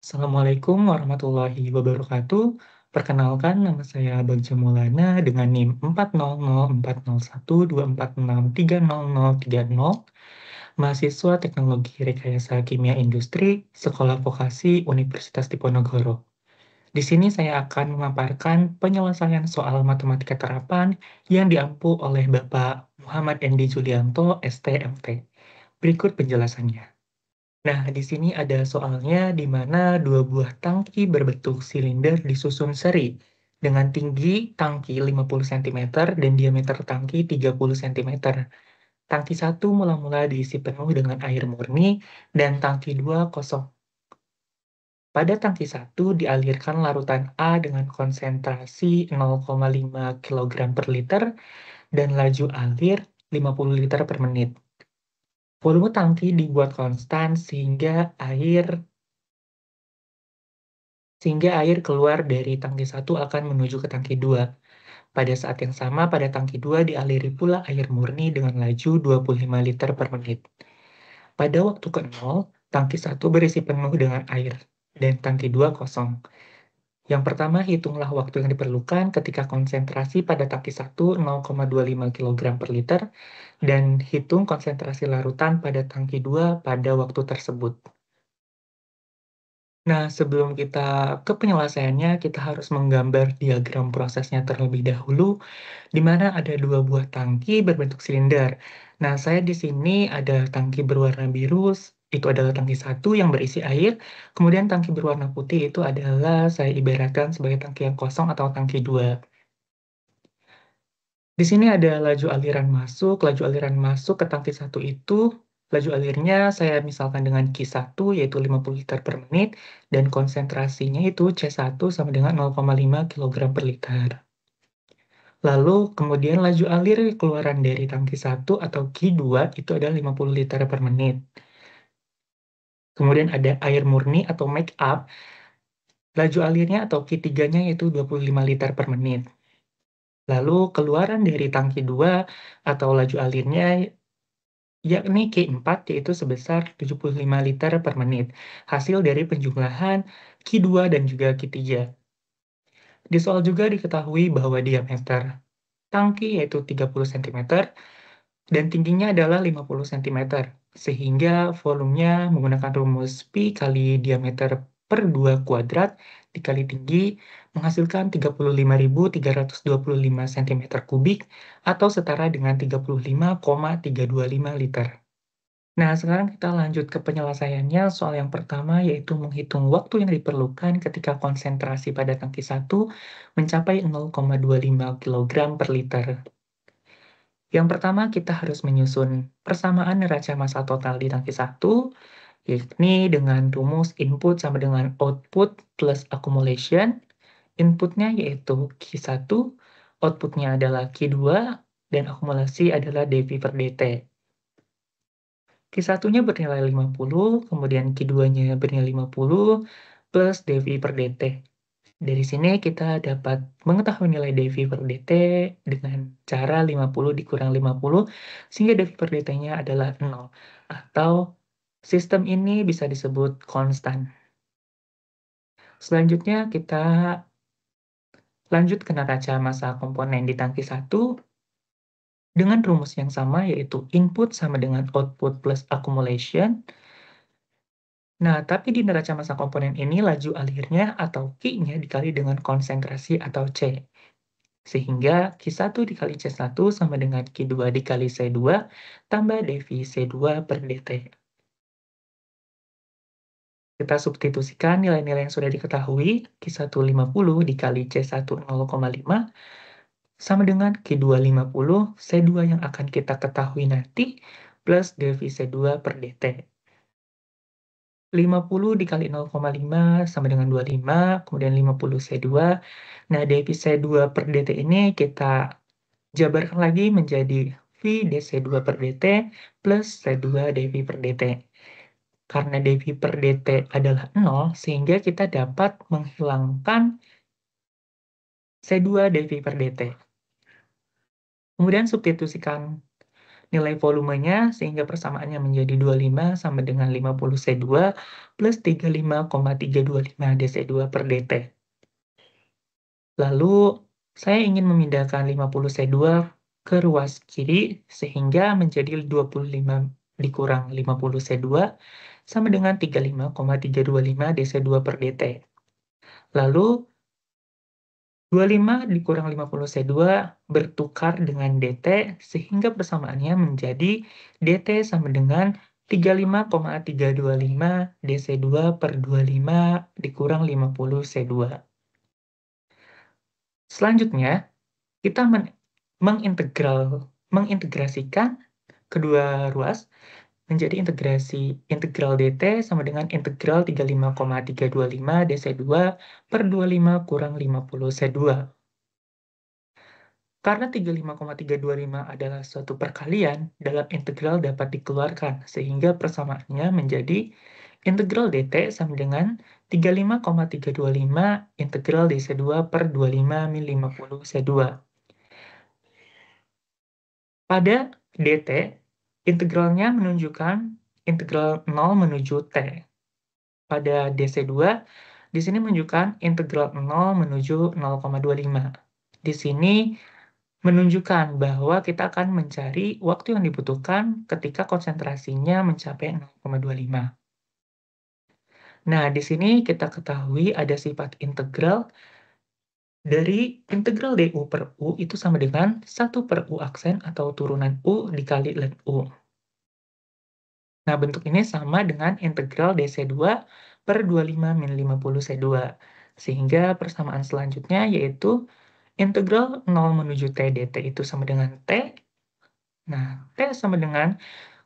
Assalamualaikum warahmatullahi wabarakatuh. Perkenalkan, nama saya Bagja Maulana dengan NIM 4004012463030, mahasiswa Teknologi Rekayasa Kimia Industri, Sekolah Vokasi Universitas Diponegoro. Di sini saya akan memaparkan penyelesaian soal matematika terapan yang diampu oleh Bapak Muhammad Endi Julianto, STMT. Berikut penjelasannya. Nah, di sini ada soalnya di mana dua buah tangki berbentuk silinder disusun seri dengan tinggi tangki 50 cm dan diameter tangki 30 cm. Tangki satu mula-mula diisi penuh dengan air murni dan tangki dua kosong. Pada tangki satu dialirkan larutan A dengan konsentrasi 0,5 kg per liter dan laju alir 50 liter per menit. Volume tangki dibuat konstan sehingga air keluar dari tangki satu akan menuju ke tangki 2. Pada saat yang sama, pada tangki 2 dialiri pula air murni dengan laju 25 liter per menit. Pada waktu ke 0, tangki 1 berisi penuh dengan air, dan tangki 2 kosong. Yang pertama, hitunglah waktu yang diperlukan ketika konsentrasi pada tangki 1 0,25 kg per liter, dan hitung konsentrasi larutan pada tangki 2 pada waktu tersebut. Nah, sebelum kita ke penyelesaiannya, kita harus menggambar diagram prosesnya terlebih dahulu, di mana ada dua buah tangki berbentuk silinder. Nah, saya di sini ada tangki berwarna biru, itu adalah tangki satu yang berisi air, kemudian tangki berwarna putih itu adalah saya ibaratkan sebagai tangki yang kosong atau tangki 2. Di sini ada laju aliran masuk ke tangki satu itu, laju alirnya saya misalkan dengan Q1 yaitu 50 liter per menit, dan konsentrasinya itu C1 sama dengan 0,5 kg per liter. Lalu kemudian laju alir keluaran dari tangki 1 atau Q2 itu adalah 50 liter per menit. Kemudian ada air murni atau make up, laju alirnya atau Q3-nya yaitu 25 liter per menit. Lalu keluaran dari tangki 2 atau laju alirnya yakni Q4 yaitu sebesar 75 liter per menit, hasil dari penjumlahan Q2 dan juga Q3. Di soal juga diketahui bahwa diameter tangki yaitu 30 cm dan tingginya adalah 50 cm, sehingga volumenya menggunakan rumus Pi kali diameter per 2 kuadrat dikali tinggi menghasilkan 35.325 cm kubik atau setara dengan 35,325 liter. Nah, sekarang kita lanjut ke penyelesaiannya. Soal yang pertama yaitu menghitung waktu yang diperlukan ketika konsentrasi pada tangki 1 mencapai 0,25 kg per liter. Yang pertama, kita harus menyusun persamaan neraca massa total di tangki 1, yakni dengan rumus input sama dengan output plus accumulation. Inputnya yaitu Q1, outputnya adalah Q2, dan akumulasi adalah dV per dt. Q1-nya bernilai 50, kemudian Q2-nya bernilai 50, plus dV per dt. Dari sini kita dapat mengetahui nilai dV per dt dengan cara 50 dikurang 50, sehingga dV per dt-nya adalah 0, atau sistem ini bisa disebut konstan. Selanjutnya kita lanjut ke neraca massa komponen di tangki 1 dengan rumus yang sama, yaitu input sama dengan output plus accumulation. Nah, tapi di neraca massa komponen ini laju alirnya atau Q-nya dikali dengan konsentrasi atau C. Sehingga Q1 dikali C1 sama dengan Q2 dikali C2 tambah dV C2 per dt. Kita substitusikan nilai-nilai yang sudah diketahui, Q1 50 dikali C1 0,5 sama dengan Q2 50, C2 yang akan kita ketahui nanti, plus dV C2 per dt. 50 dikali 0,5 sama dengan 25, kemudian 50 C2. Nah, dV C2 per dt ini kita jabarkan lagi menjadi V dC2 per dt plus C2 dV per dt. Karena dV per dt adalah 0, sehingga kita dapat menghilangkan C2 dV per dt. Kemudian substitusikan nilai volumenya sehingga persamaannya menjadi 25 sama dengan 50 C2 plus 35,325 dC2 per dt. Lalu, saya ingin memindahkan 50 C2 ke ruas kiri sehingga menjadi 25 dikurang 50 C2 sama dengan 35,325 dC2 per dt. Lalu, 25 dikurang 50 C2 bertukar dengan dt sehingga persamaannya menjadi dt sama dengan 35,325 dC2 per 25 dikurang 50 C2. Selanjutnya, kita mengintegrasikan kedua ruas menjadi integral dt sama dengan integral 35,325 dC2 per 25 kurang 50 C2. Karena 35,325 adalah suatu perkalian, dalam integral dapat dikeluarkan, sehingga persamaannya menjadi integral dt sama dengan 35,325 integral dc2 per 25 min 50 C2. Pada dt, integralnya menunjukkan integral 0 menuju t. Pada dc2, di sini menunjukkan integral 0 menuju 0,25. Di sini menunjukkan bahwa kita akan mencari waktu yang dibutuhkan ketika konsentrasinya mencapai 0,25. Nah, di sini kita ketahui ada sifat integral dari integral du per u itu sama dengan 1 per u aksen atau turunan u dikali len u. Nah, bentuk ini sama dengan integral dc2 per 25 min 50 C2. Sehingga persamaan selanjutnya yaitu integral 0 menuju t dt itu sama dengan t. Nah, t sama dengan,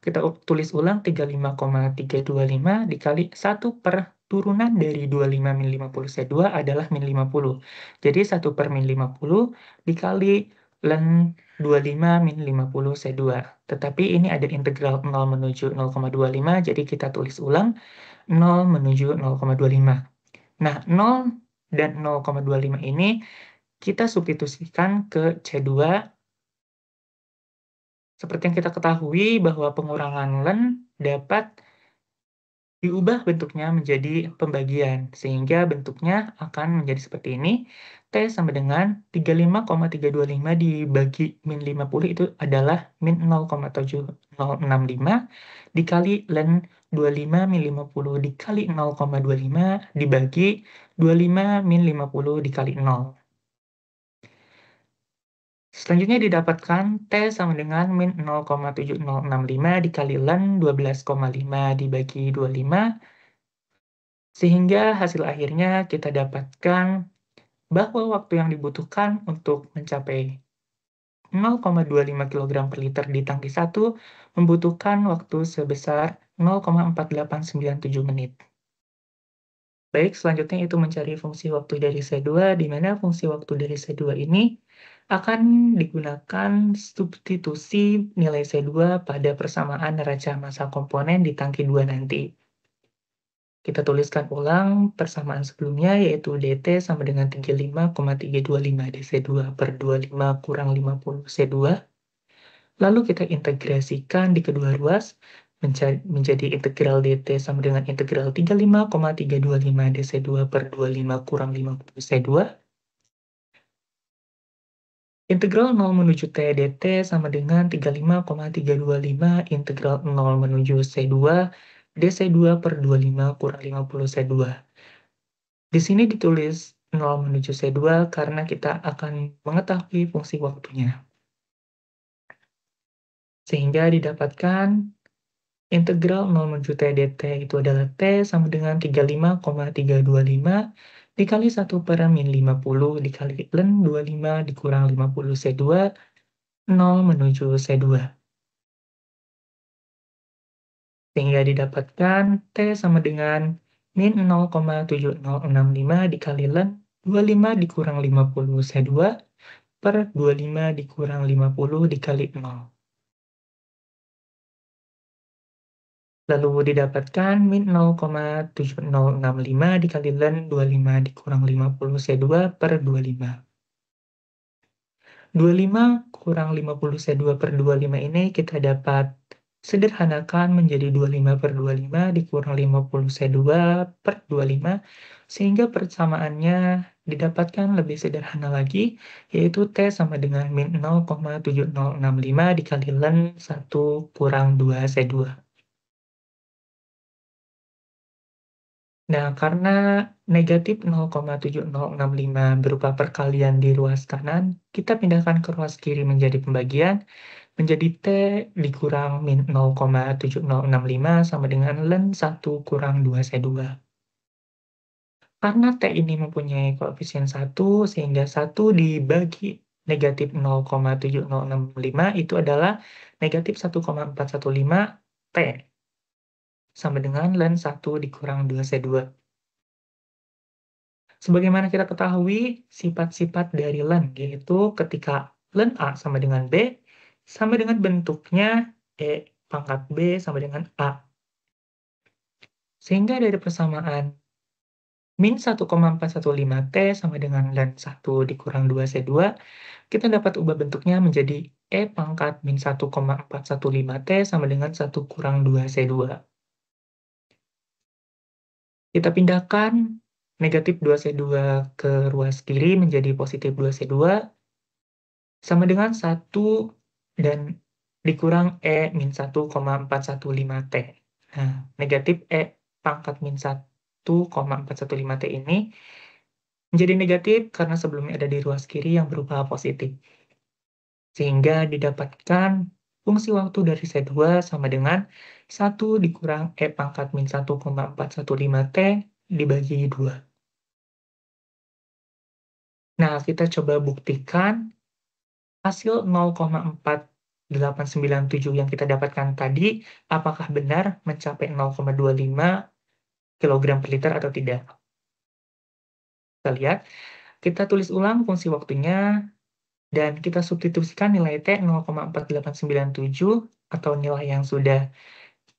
kita tulis ulang 35,325 dikali 1 per turunan dari 25 min 50 C2 adalah min 50. Jadi 1 per min 50 dikali len 25 min 50 C2. Tetapi ini ada integral 0 menuju 0,25, jadi kita tulis ulang 0 menuju 0,25. Nah, 0 dan 0,25 ini kita substitusikan ke C2. Seperti yang kita ketahui bahwa pengurangan len dapat diubah bentuknya menjadi pembagian, sehingga bentuknya akan menjadi seperti ini. T sama dengan 35,325 dibagi min 50 itu adalah min 0,7065 dikali len 25 min 50 dikali 0,25 dibagi 25 min 50 dikali 0. Selanjutnya didapatkan T sama dengan min 0,7065 dikali len 12,5 dibagi 25, sehingga hasil akhirnya kita dapatkan bahwa waktu yang dibutuhkan untuk mencapai 0,25 kg per liter di tangki 1 membutuhkan waktu sebesar 0,4897 menit. Baik, selanjutnya itu mencari fungsi waktu dari C2, di mana fungsi waktu dari C2 ini akan digunakan substitusi nilai C2 pada persamaan neraca massa komponen di tangki 2 nanti. Kita tuliskan ulang persamaan sebelumnya, yaitu dt sama dengan 35,325 dc2 per 25 kurang 50 C2. Lalu kita integrasikan di kedua ruas, menjadi integral dt sama dengan integral 35,325 dc2 per 25 kurang 50 C2. Integral 0 menuju t dt sama dengan 35,325 integral 0 menuju C2 dc2 per 25 kurang 50 C2. Di sini ditulis 0 menuju C2 karena kita akan mengetahui fungsi waktunya. Sehingga didapatkan integral 0 menuju t dt itu adalah t sama dengan 35,325 dikali 1 per min 50 dikali len 25 dikurang 50 C2, 0 menuju C2. Sehingga didapatkan T sama dengan min 0,7065 dikali len 25 dikurang 50 C2 per 25 dikurang 50 dikali 0. Lalu didapatkan min 0,7065 dikali len 25 dikurang 50 C2 per 25. 25 kurang 50C2 per 25 ini kita dapat sederhanakan menjadi 25 per 25 dikurang 50C2 per 25, sehingga persamaannya didapatkan lebih sederhana lagi, yaitu T sama dengan min 0,7065 dikali Ln 1 kurang 2C2. Nah, karena negatif 0,7065 berupa perkalian di ruas kanan, kita pindahkan ke ruas kiri menjadi pembagian, menjadi T dikurang min 0,7065 sama dengan Ln 1 kurang 2C2. Karena T ini mempunyai koefisien 1, sehingga 1 dibagi negatif 0,7065 itu adalah negatif 1,415 T, sama dengan Ln 1 dikurang 2C2. Sebagaimana kita ketahui, sifat-sifat dari Ln, yaitu ketika Ln A sama dengan B, sama dengan bentuknya E pangkat B sama dengan A. Sehingga dari persamaan min 1,415T sama dengan Ln 1 dikurang 2C2, kita dapat ubah bentuknya menjadi E pangkat min 1,415T sama dengan 1 kurang 2C2. Kita pindahkan negatif 2C2 ke ruas kiri menjadi positif 2C2, sama dengan 1 dan dikurang E min 1,415T. Nah, negatif E pangkat min 1,415T ini menjadi negatif karena sebelumnya ada di ruas kiri yang berupa positif. Sehingga didapatkan fungsi waktu dari C2 sama dengan 1 dikurang E pangkat min 1,415T dibagi 2. Nah, kita coba buktikan hasil 0,4897 yang kita dapatkan tadi, apakah benar mencapai 0,25 kg per liter atau tidak. Kita lihat, kita tulis ulang fungsi waktunya, dan kita substitusikan nilai T 0,4897 atau nilai yang sudah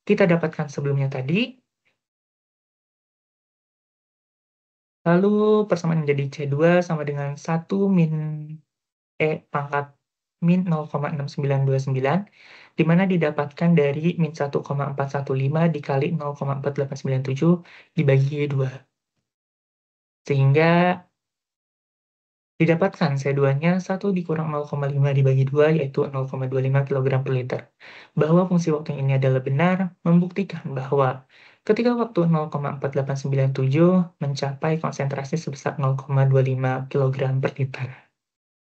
kita dapatkan sebelumnya tadi. Lalu persamaan menjadi C2 sama dengan 1 min E pangkat min 0,6929, di mana didapatkan dari min 1,415 dikali 0,4897 dibagi 2. Sehingga didapatkan C2-nya 1 dikurang 0,5 dibagi 2, yaitu 0,25 kg per liter. Bahwa fungsi waktu yang ini adalah benar, membuktikan bahwa ketika waktu 0,4897 mencapai konsentrasi sebesar 0,25 kg per liter.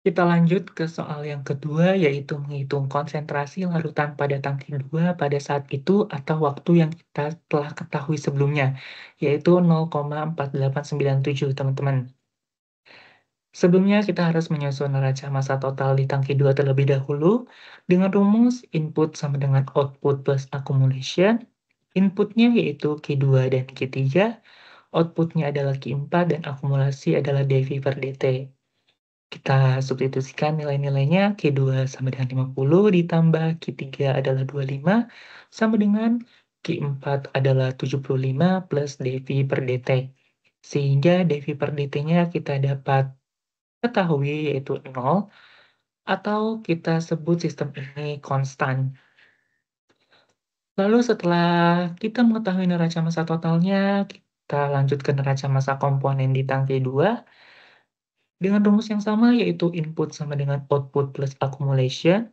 Kita lanjut ke soal yang kedua, yaitu menghitung konsentrasi larutan pada tangki 2 pada saat itu atau waktu yang kita telah ketahui sebelumnya, yaitu 0,4897, teman-teman. Sebelumnya, kita harus menyusun neraca massa total di tangki 2 terlebih dahulu dengan rumus input sama dengan output plus accumulation. Inputnya yaitu Q2 dan Q3, outputnya adalah Q4, dan akumulasi adalah dV per dt. Kita substitusikan nilai-nilainya, Q2 sama dengan 50, ditambah Q3 adalah 25, sama dengan Q4 adalah 75 plus dV per dt. Sehingga dV per dt-nya kita dapat ketahui yaitu 0, atau kita sebut sistem ini konstan. Lalu setelah kita mengetahui neraca massa totalnya, kita lanjut ke neraca massa komponen di tangki 2, dengan rumus yang sama, yaitu input sama dengan output plus accumulation.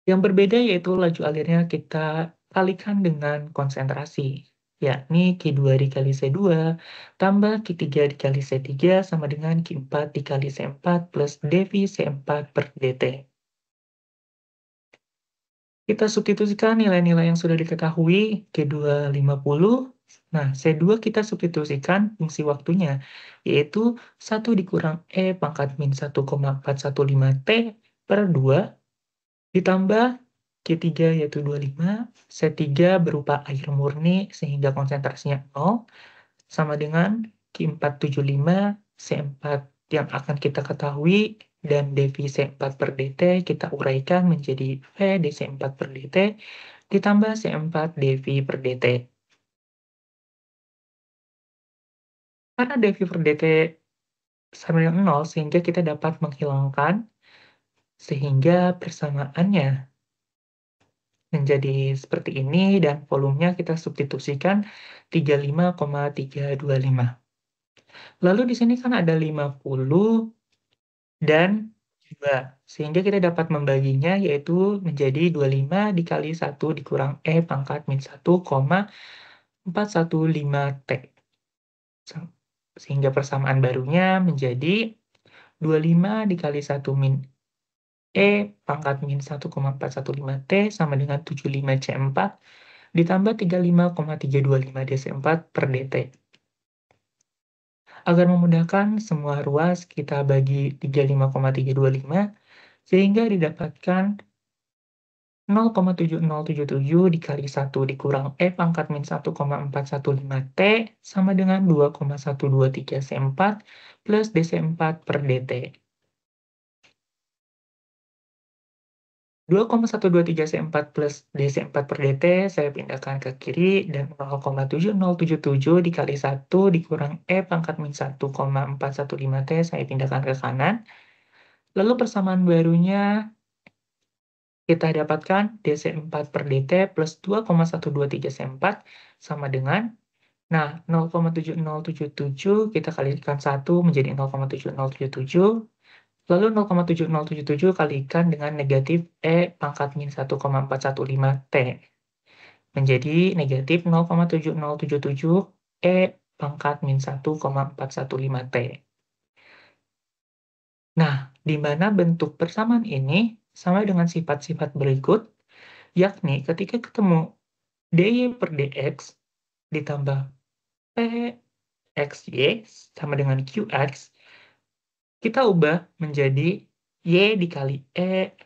Yang berbeda yaitu laju alirnya kita kalikan dengan konsentrasi, yakni Q2 dikali C2 tambah Q3 dikali C3 sama dengan Q4 dikali C4 plus dV C4 per dt. Kita substitusikan nilai-nilai yang sudah diketahui, Q2 50, nah C2 kita substitusikan fungsi waktunya, yaitu 1 dikurang E pangkat min 1,415T per 2, ditambah Q3 yaitu 25, C3 berupa air murni sehingga konsentrasinya 0, sama dengan Q475, C4 yang akan kita ketahui, dan dV C4 per dt kita uraikan menjadi V dC4 per dt, ditambah C4 dV per dt. Karena dV per dt sama dengan 0 sehingga kita dapat menghilangkan sehingga persamaannya menjadi seperti ini dan volumenya kita substitusikan 35,325. Lalu di sini kan ada 50 dan 2, sehingga kita dapat membaginya yaitu menjadi 25 dikali 1 dikurang E pangkat min 1,415T. Sehingga persamaan barunya menjadi 25 dikali 1 min E pangkat min 1,415T sama dengan 75C4 ditambah 35,325 DC4 per DT. Agar memudahkan semua ruas, kita bagi 35,325 sehingga didapatkan 0,7077 dikali 1 dikurang E pangkat min 1,415T sama dengan 2,123C4 plus DC4 per DT. 2,123C4 plus DC4 per DT saya pindahkan ke kiri dan 0,7077 dikali 1 dikurang E pangkat min 1,415T saya pindahkan ke kanan. Lalu persamaan barunya kita dapatkan DC4 per DT plus 2,123C4 sama dengan, nah 0,7077 kita kalikan 1 menjadi 0,7077, lalu 0,7077 kalikan dengan negatif E pangkat min 1,415T menjadi negatif 0,7077 E pangkat min 1,415T. Nah, di mana bentuk persamaan ini sama dengan sifat-sifat berikut, yakni ketika ketemu dy per dx ditambah pxy sama dengan qx, kita ubah menjadi y dikali e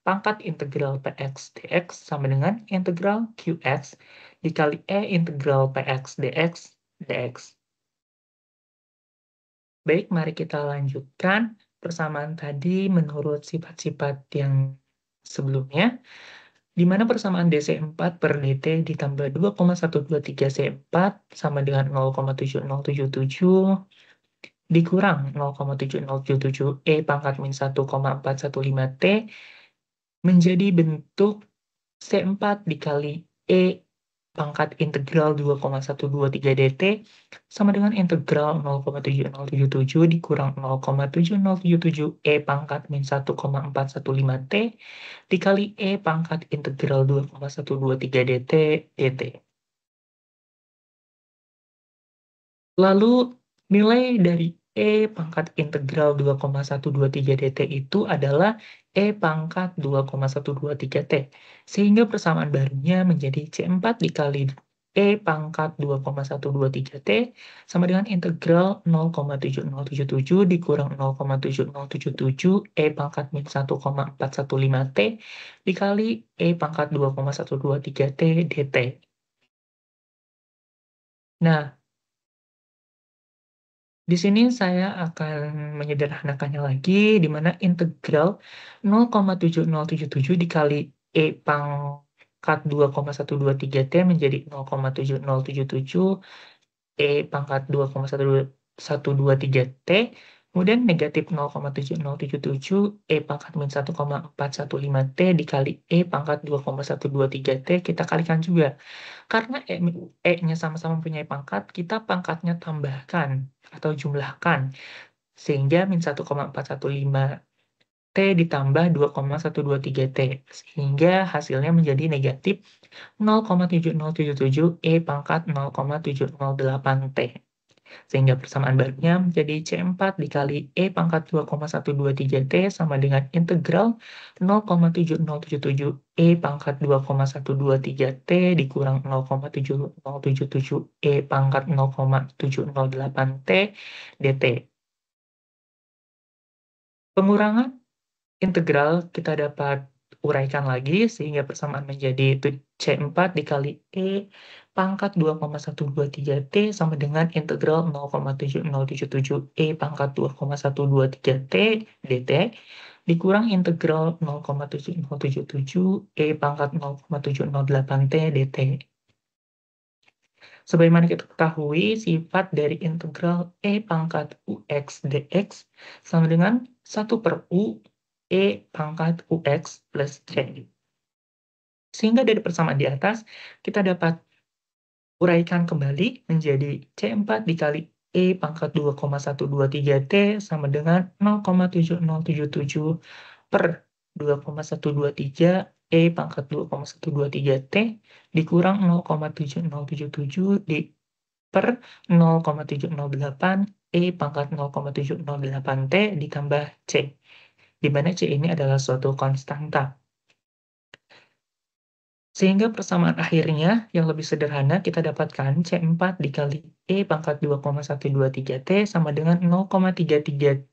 pangkat integral px dx sama dengan integral qx dikali e integral px dx dx. Baik, mari kita lanjutkan persamaan tadi menurut sifat-sifat yang sebelumnya, di mana persamaan DC4 per DT ditambah 2,123C4 sama dengan 0,7077 dikurang 0,7077 E pangkat min 1,415T menjadi bentuk C4 dikali E pangkat integral 2,123 dt sama dengan integral 0,7077 dikurang 0,7077 E pangkat min 1,415T dikali E pangkat integral 2,123 dt dt. Lalu nilai dari E pangkat integral 2,123 dt itu adalah E pangkat 2,123T. Sehingga persamaan barunya menjadi C4 dikali E pangkat 2,123T sama dengan integral 0,7077 dikurang 0,7077 E pangkat min 1,415T dikali E pangkat 2,123T dt. Nah, di sini saya akan menyederhanakannya lagi, di mana integral 0,7077 dikali E pangkat 2,123T menjadi 0,7077 E pangkat 2,123T, kemudian negatif 0,7077 E pangkat min 1,415T dikali E pangkat 2,123T, kita kalikan juga. Karena E-nya sama-sama mempunyai pangkat, kita pangkatnya tambahkan atau jumlahkan. Sehingga min 1,415T ditambah 2,123T. Sehingga hasilnya menjadi negatif 0,7077 E pangkat 0,708T. Sehingga persamaan barunya menjadi C4 dikali E pangkat 2,123T sama dengan integral 0,7077 E pangkat 2,123T dikurang 0,7077 E pangkat 0,708T dt. Pengurangan integral kita dapat uraikan lagi sehingga persamaan menjadi C4 dikali E pangkat 2,123T sama dengan integral 0,7077 E pangkat 2,123T dt dikurang integral 0,7077 E pangkat 0,708T dt. Sebagaimana kita ketahui, sifat dari integral E pangkat UX dx sama dengan 1/U E pangkat UX plus C. Sehingga dari persamaan di atas, kita dapat uraikan kembali menjadi C4 dikali E pangkat 2,123T sama dengan 0,7077 per 2,123 E pangkat 2,123T dikurang 0,7077 per 0,708 E pangkat 0,708T ditambah C, di mana C ini adalah suatu konstanta. Sehingga persamaan akhirnya yang lebih sederhana kita dapatkan C4 dikali E pangkat 2,123T sama dengan 0,333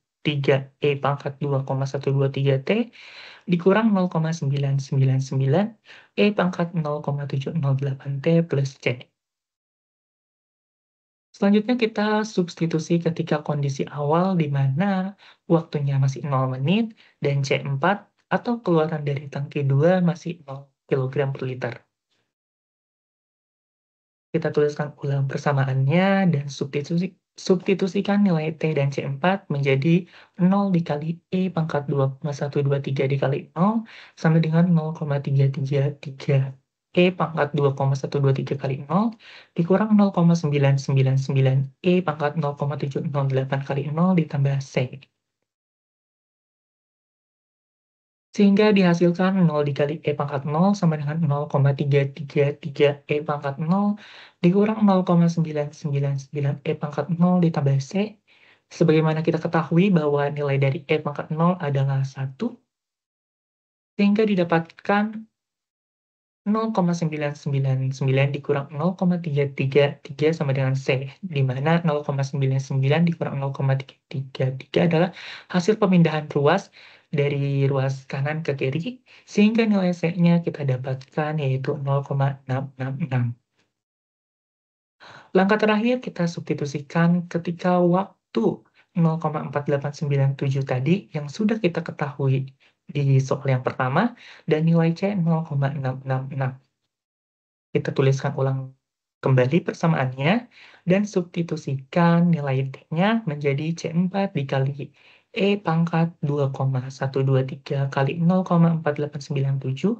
E pangkat 2,123T dikurang 0,999 E pangkat 0,708T plus C. Selanjutnya kita substitusi ketika kondisi awal di mana waktunya masih 0 menit dan C4 atau keluaran dari tangki 2 masih 0 kg per liter. Kita tuliskan ulang persamaannya dan substitusikan nilai T dan C4 menjadi 0 dikali E pangkat 2,123 dikali 0 sama dengan 0,333 E pangkat 2,123 kali 0 dikurang 0,999 E pangkat 0,708 kali 0 ditambah C. Sehingga dihasilkan 0 dikali E pangkat 0 sama dengan 0,333 E pangkat 0 dikurang 0,999 E pangkat 0 ditambah C. Sebagaimana kita ketahui bahwa nilai dari E pangkat 0 adalah 1, sehingga didapatkan 0,999 dikurang 0,333 sama dengan C, di mana 0,99 dikurang 0,333 adalah hasil pemindahan ruas dari ruas kanan ke kiri, sehingga nilai C-nya kita dapatkan yaitu 0,666. Langkah terakhir kita substitusikan ketika waktu 0,4897 tadi yang sudah kita ketahui di soal yang pertama dan nilai C 0,666. Kita tuliskan ulang kembali persamaannya dan substitusikan nilai T-nya menjadi C4 dikali E pangkat 2,123 kali 0,4897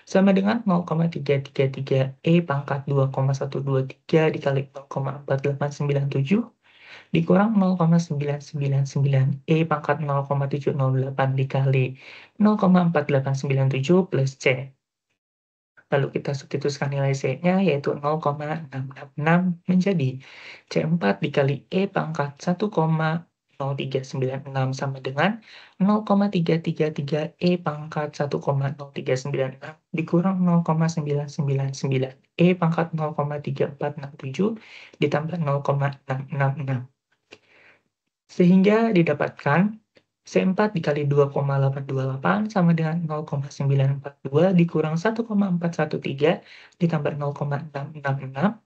sama dengan 0,333 E pangkat 2,123 dikali 0,4897 dikurang 0,999 E pangkat 0,708 dikali 0,4897 plus C. Lalu kita substitusikan nilai C-nya yaitu 0,666 menjadi C4 dikali E pangkat 1,0396 sama dengan 0,333 E pangkat 1,0396 dikurang 0,999 E pangkat 0,3467 ditambah 0,666. Sehingga didapatkan C4 dikali 2,828 sama dengan 0,942 dikurang 1,413 ditambah 0,666.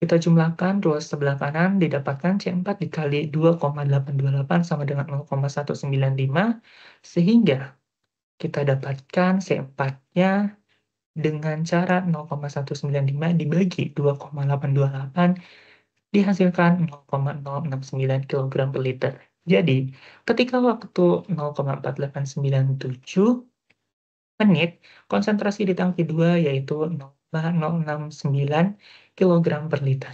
Kita jumlahkan ruas sebelah kanan didapatkan C4 dikali 2,828 sama dengan 0,195 sehingga kita dapatkan C4-nya dengan cara 0,195 dibagi 2,828 dihasilkan 0,069 kg per liter. Jadi, ketika waktu 0,4897 menit, konsentrasi di tangki 2 yaitu 0,069 kg per liter.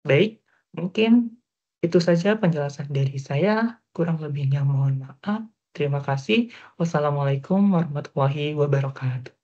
Baik, mungkin itu saja penjelasan dari saya. Kurang lebihnya mohon maaf. Terima kasih. Wassalamualaikum warahmatullahi wabarakatuh.